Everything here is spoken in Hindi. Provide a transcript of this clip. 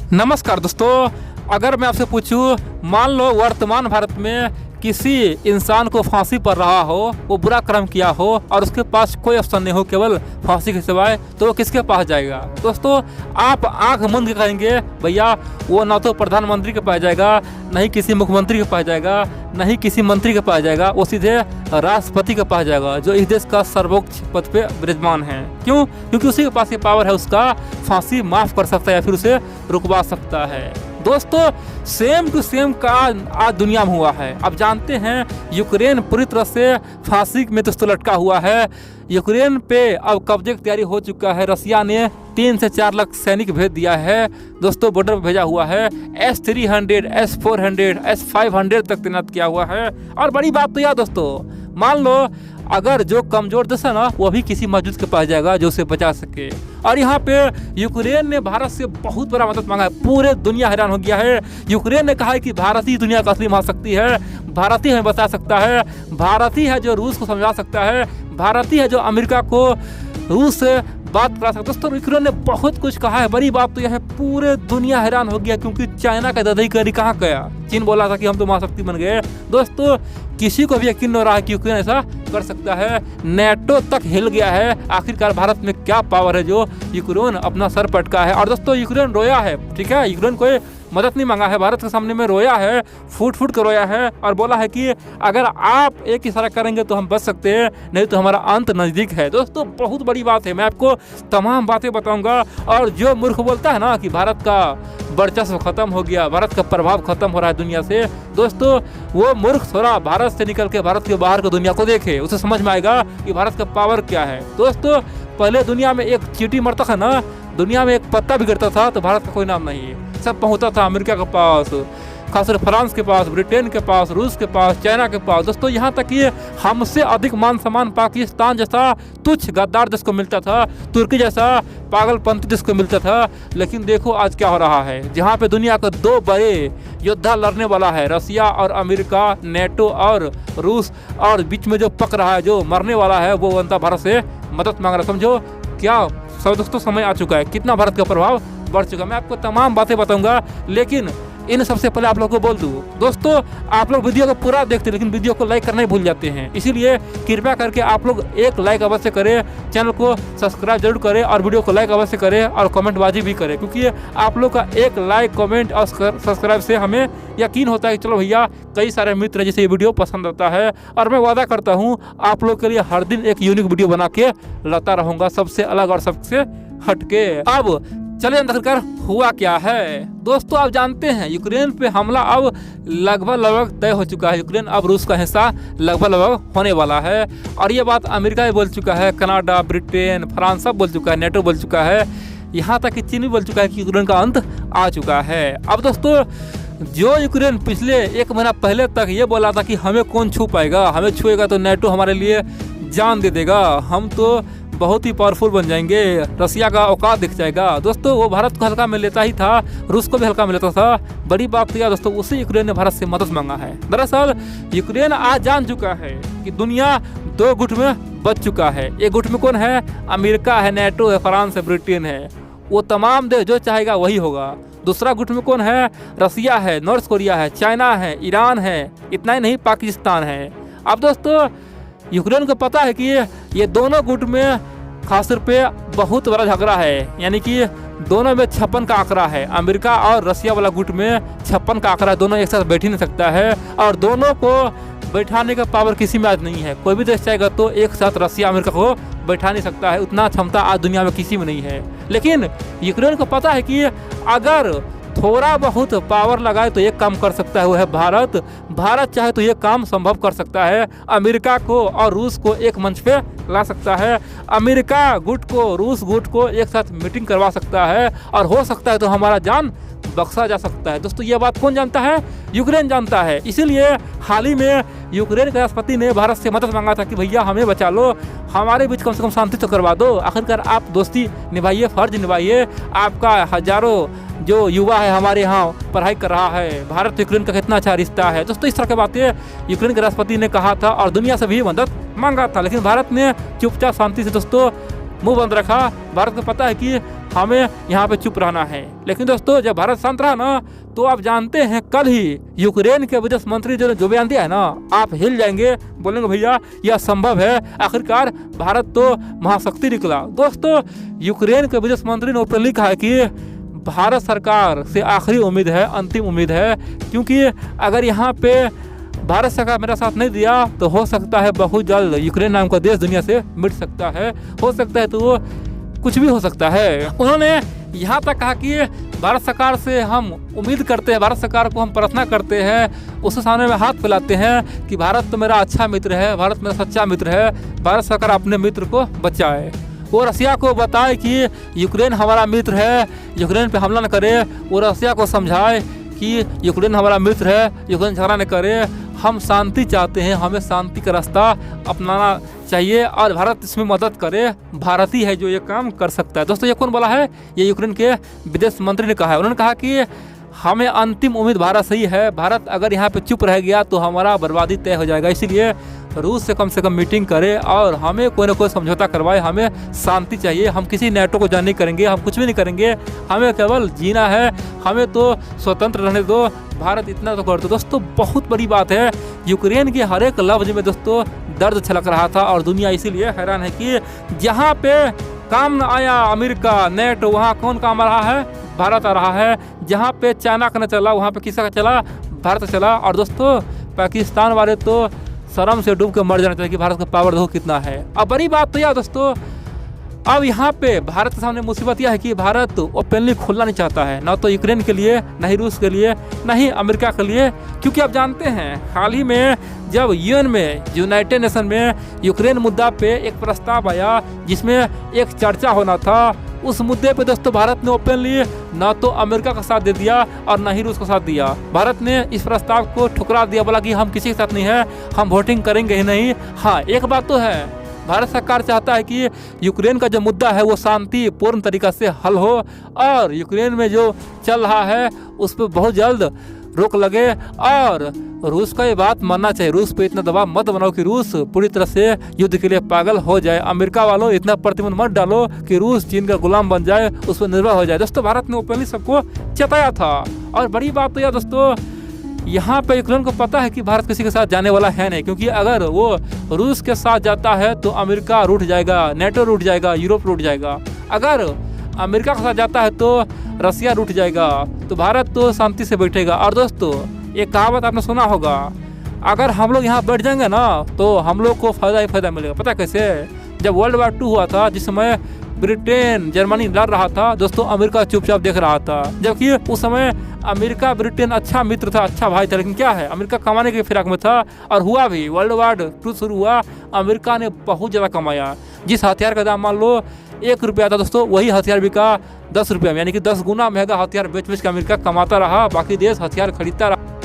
नमस्कार दोस्तों, अगर मैं आपसे पूछूं, मान लो वर्तमान भारत में किसी इंसान को फांसी पर रहा हो, वो बुरा कर्म किया हो और उसके पास कोई ऑप्शन नहीं हो केवल फांसी के सिवाय, तो वो किसके पास जाएगा? दोस्तों, आप आंख मूंद के कहेंगे भैया वो ना तो प्रधानमंत्री के पास जाएगा, नहीं किसी मुख्यमंत्री के पास जाएगा, नहीं किसी मंत्री के पास जाएगा, वो सीधे राष्ट्रपति के पास जाएगा जो इस देश का सर्वोच्च पद पे विराजमान है। क्यों? क्योंकि उसी के पास ये पावर है, उसका फांसी माफ कर सकता है या फिर उसे रुकवा सकता है। दोस्तों, सेम टू सेम का आज दुनिया में हुआ है। अब जानते हैं यूक्रेन पूरी तरह से फांसी में तो लटका हुआ है। यूक्रेन पे अब कब्जे की तैयारी हो चुका है। रसिया ने 3 से 4 लाख सैनिक भेज दिया है। दोस्तों, बॉर्डर पर भेजा हुआ है। S-300, S-400, S-500 तक तैनात किया हुआ है। और बड़ी बात तो यह दोस्तों, मान लो अगर जो कमजोर देश है ना, वो भी किसी मौजूद के पास जाएगा जो उसे बचा सके। और यहाँ पे यूक्रेन ने भारत से बहुत बड़ा मदद मांगा है। पूरे दुनिया हैरान हो गया है। यूक्रेन ने कहा है कि भारत ही दुनिया का असली महाशक्ति है, भारत ही हमें बचा सकता है, भारत ही है जो रूस को समझा सकता है, भारत ही है जो अमेरिका को रूस से बात करा सकता है। दोस्तों, यूक्रेन ने बहुत कुछ कहा है। बड़ी बात तो यह है, पूरे दुनिया हैरान हो गया क्योंकि चाइना का दादाई करी कहाँ गया। चीन बोला था कि हम तो महाशक्ति बन गए। दोस्तों, किसी को भी यकीन नहीं हो रहा है कि यूक्रेन ऐसा कर सकता है। नेटो तक हिल गया है। आखिरकार भारत में क्या पावर है जो यूक्रेन अपना सर पटका है। और दोस्तों, यूक्रेन रोया है, ठीक है, यूक्रेन कोई मदद नहीं मांगा है, भारत के सामने में रोया है, फूट फूट कर रोया है और बोला है कि अगर आप एक इशारा करेंगे तो हम बच सकते हैं, नहीं तो हमारा अंत नज़दीक है। दोस्तों, बहुत बड़ी बात है। मैं आपको तमाम बातें बताऊंगा। और जो मूर्ख बोलता है ना कि भारत का वर्चस्व खत्म हो गया, भारत का प्रभाव खत्म हो रहा है दुनिया से, दोस्तों वो मूर्ख थोड़ा भारत से निकल के भारत के बाहर की दुनिया को देखे, उसे समझ में आएगा कि भारत का पावर क्या है। दोस्तों, पहले दुनिया में एक चींटी मरता था ना, दुनिया में एक पत्ता भी गिरता था तो भारत का कोई नाम नहीं है। सब पहुंचता था अमेरिका के पास, खासकर फ्रांस के पास, ब्रिटेन के पास, रूस के पास, चाइना के पास। दोस्तों, यहाँ तक कि हमसे अधिक मान सम्मान पाकिस्तान जैसा तुच्छ गद्दार देश को मिलता था, तुर्की जैसा पागलपंथी देश को मिलता था। लेकिन देखो आज क्या हो रहा है, जहाँ पे दुनिया का 2 बड़े योद्धा लड़ने वाला है, रसिया और अमेरिका, नेटो और रूस, और बीच में जो पक रहा है, जो मरने वाला है, वो बनता भारत से मदद मांग रहा है। समझो क्या सब दोस्तों, समय आ चुका है, कितना भारत का प्रभाव बढ़ चुका है। मैं आपको तमाम बातें बताऊंगा, लेकिन इन सबसे पहले आप लोगों को बोल दूं, दोस्तों आप लोग वीडियो को पूरा देखते हैं लेकिन वीडियो को लाइक करना ही भूल जाते हैं। इसीलिए कृपया करके आप लोग एक लाइक अवश्य करें, चैनल को सब्सक्राइब जरूर करें और वीडियो को लाइक अवश्य करें और कमेंटबाजी भी करें, क्योंकि आप लोग का एक लाइक, कमेंट और सब्सक्राइब से हमें यकीन होता है कि चलो भैया कई सारे मित्र जिसे ये वीडियो पसंद आता है। और मैं वादा करता हूँ आप लोग के लिए हर दिन एक यूनिक वीडियो बना के लाता रहूँगा, सबसे अलग और सबसे हटके। अब चलिए अंदर कर हुआ क्या है। दोस्तों, आप जानते हैं यूक्रेन पे हमला अब लगभग तय हो चुका है। यूक्रेन अब रूस का हिस्सा लगभग होने वाला है। और ये बात अमेरिका भी बोल चुका है, कनाडा, ब्रिटेन, फ्रांस सब बोल चुका है, नेटो बोल चुका है, यहाँ तक कि चीन भी बोल चुका है कि यूक्रेन का अंत आ चुका है। अब दोस्तों, जो यूक्रेन पिछले 1 महीना पहले तक ये बोला था कि हमें कौन छू पाएगा, हमें छुएगा तो नेटो हमारे लिए जान दे देगा, हम तो बहुत ही पावरफुल बन जाएंगे, रसिया का औकात दिख जाएगा। दोस्तों, वो भारत को हल्का में लेता ही था, रूस को भी हल्का में लेता था। बड़ी बात तो यह दोस्तों, उसी यूक्रेन ने भारत से मदद मांगा है। दरअसल यूक्रेन आज जान चुका है कि दुनिया 2 गुट में बच चुका है। एक गुट में कौन है? अमेरिका है, नेटो है, फ्रांस है, ब्रिटेन है, वो तमाम देश जो चाहेगा वही होगा। दूसरा गुट में कौन है? रसिया है, नॉर्थ कोरिया है, चाइना है, ईरान है, इतना ही नहीं पाकिस्तान है। अब दोस्तों, यूक्रेन को पता है कि ये दोनों गुट में खासतौर पे बहुत बड़ा झगड़ा है, यानी कि दोनों में 56 का आंकड़ा है। अमेरिका और रसिया वाला गुट में 56 का आंकड़ा, दोनों एक साथ बैठ ही नहीं सकता है और दोनों को बैठाने का पावर किसी में आज नहीं है। कोई भी देश चाहेगा तो एक साथ रसिया अमेरिका को बैठा नहीं सकता है, उतना क्षमता आज दुनिया में किसी में नहीं है। लेकिन यूक्रेन को पता है कि अगर थोड़ा बहुत पावर लगाए तो एक काम कर सकता है, वो है भारत। भारत चाहे तो ये काम संभव कर सकता है, अमेरिका को और रूस को एक मंच पे ला सकता है, अमेरिका गुट को, रूस गुट को एक साथ मीटिंग करवा सकता है और हो सकता है तो हमारा जान बख्शा जा सकता है। दोस्तों, ये बात कौन जानता है? यूक्रेन जानता है। इसीलिए हाल ही में यूक्रेन के राष्ट्रपति ने भारत से मदद मांगा था कि भैया हमें बचा लो, हमारे बीच कम से कम शांति तो करवा दो। आखिरकार आप दोस्ती निभाइए, फर्ज निभाइए। आपका हजारों जो युवा है हमारे यहाँ पढ़ाई कर रहा है, भारत यूक्रेन का कितना अच्छा रिश्ता है। दोस्तों, इस तरह की बातें यूक्रेन के राष्ट्रपति ने कहा था और दुनिया से भी मदद मांगा था, लेकिन भारत ने चुपचाप शांति से दोस्तों मुंह बंद रखा। भारत को पता है कि हमें यहाँ पे चुप रहना है। लेकिन दोस्तों जब भारत शांत रहा ना, तो आप जानते हैं कल ही यूक्रेन के विदेश मंत्री जो बयान दिया है ना, आप हिल जाएंगे, बोलेंगे भैया यह असंभव है, आखिरकार भारत तो महाशक्ति निकला। दोस्तों यूक्रेन के विदेश मंत्री ने ओपनली कहा कि भारत सरकार से आखिरी उम्मीद है, अंतिम उम्मीद है, क्योंकि अगर यहाँ पे भारत सरकार मेरा साथ नहीं दिया तो हो सकता है बहुत जल्द यूक्रेन नाम का देश दुनिया से मिट सकता है, हो सकता है तो वो कुछ भी हो सकता है। उन्होंने यहाँ तक कहा कि भारत सरकार से हम उम्मीद करते हैं, भारत सरकार को हम प्रार्थना करते हैं, उसके सामने में हाथ फैलाते हैं कि भारत तो मेरा अच्छा मित्र है, भारत मेरा सच्चा मित्र है, भारत सरकार अपने मित्र को बचाए। वो रसिया को बताए कि यूक्रेन हमारा मित्र है, यूक्रेन पे हमला न करे। वो रसिया को समझाए कि यूक्रेन हमारा मित्र है, यूक्रेन झगड़ा न करे, हम शांति चाहते हैं, हमें शांति का रास्ता अपनाना चाहिए और भारत इसमें मदद करे, भारत ही है जो ये काम कर सकता है। दोस्तों ये कौन बोला है? ये यूक्रेन के विदेश मंत्री ने कहा है। उन्होंने कहा कि हमें अंतिम उम्मीद भारत से ही है, भारत अगर यहाँ पे चुप रह गया तो हमारा बर्बादी तय हो जाएगा, इसीलिए रूस से कम मीटिंग करे और हमें कोई ना कोई समझौता करवाए, हमें शांति चाहिए, हम किसी नेटो को ज्वाइन नहीं करेंगे, हम कुछ भी नहीं करेंगे, हमें केवल जीना है, हमें तो स्वतंत्र रहने दो, भारत इतना तो कर दो। दोस्तों बहुत बड़ी बात है, यूक्रेन के हर एक लफ्ज में दोस्तों दर्द छलक रहा था और दुनिया इसीलिए हैरान है कि जहाँ पे काम न आया अमेरिका नेटो, वहाँ कौन काम आ रहा है? भारत आ रहा है। जहाँ पे चाइना का न चला वहाँ पे किसका चला? भारत चला। और दोस्तों पाकिस्तान वाले तो शर्म से डूब के मर जाना चाहिए कि भारत का पावर देखो कितना है। अब बड़ी बात तो यह दोस्तों, अब यहाँ पे भारत के सामने मुसीबत यह है कि भारत ओपनली खुलना नहीं चाहता है, ना तो यूक्रेन के लिए, ना ही रूस के लिए, ना ही अमेरिका के लिए, क्योंकि आप जानते हैं हाल ही में जब यूएन में, यूनाइटेड नेशन में यूक्रेन मुद्दा पे एक प्रस्ताव आया जिसमें एक चर्चा होना था, उस मुद्दे पे दोस्तों भारत ने ओपनली ना तो अमेरिका का साथ दे दिया और ना ही रूस का साथ दिया। भारत ने इस प्रस्ताव को ठुकरा दिया, बोला कि हम किसी के साथ नहीं है, हम वोटिंग करेंगे ही नहीं। हाँ एक बात तो है, भारत सरकार चाहता है कि यूक्रेन का जो मुद्दा है वो शांतिपूर्ण तरीका से हल हो और यूक्रेन में जो चल रहा है उस पर बहुत जल्द रोक लगे। और रूस का ये बात मानना चाहिए, रूस पे इतना दबाव मत बनाओ कि रूस पूरी तरह से युद्ध के लिए पागल हो जाए। अमेरिका वालों इतना प्रतिबंध मत डालो कि रूस चीन का गुलाम बन जाए, उस पर निर्भर हो जाए। दोस्तों भारत ने ओपनली सबको चेताया था। और बड़ी बात तो यह दोस्तों, यहाँ पे यूक्रेन को पता है कि भारत किसी के साथ जाने वाला है नहीं, क्योंकि अगर वो रूस के साथ जाता है तो अमेरिका रूठ जाएगा, नेटो रूठ जाएगा, यूरोप रूठ जाएगा। अगर अमेरिका के साथ जाता है तो रसिया रूठ जाएगा, तो भारत तो शांति से बैठेगा। और दोस्तों एक कहावत आपने सुना होगा, अगर हम लोग यहाँ बैठ जाएंगे ना तो हम लोग को फायदा ही फायदा मिलेगा। पता कैसे? जब वर्ल्ड वार 2 हुआ था, जिस समय ब्रिटेन जर्मनी लड़ रहा था, दोस्तों अमेरिका चुपचाप देख रहा था, जबकि उस समय अमेरिका ब्रिटेन अच्छा मित्र था, अच्छा भाई था। लेकिन क्या है, अमेरिका कमाने के फिराक में था और हुआ भी। वर्ल्ड वार 2 शुरू हुआ, अमेरिका ने बहुत ज़्यादा कमाया। जिस हथियार का दाम मान लो 1 रुपया था दोस्तों, वही हथियार बिका 10 रुपया में, यानी कि 10 गुना महंगा हथियार बेच बेच के अमेरिका कमाता रहा, बाकी देश हथियार खरीदता रहा।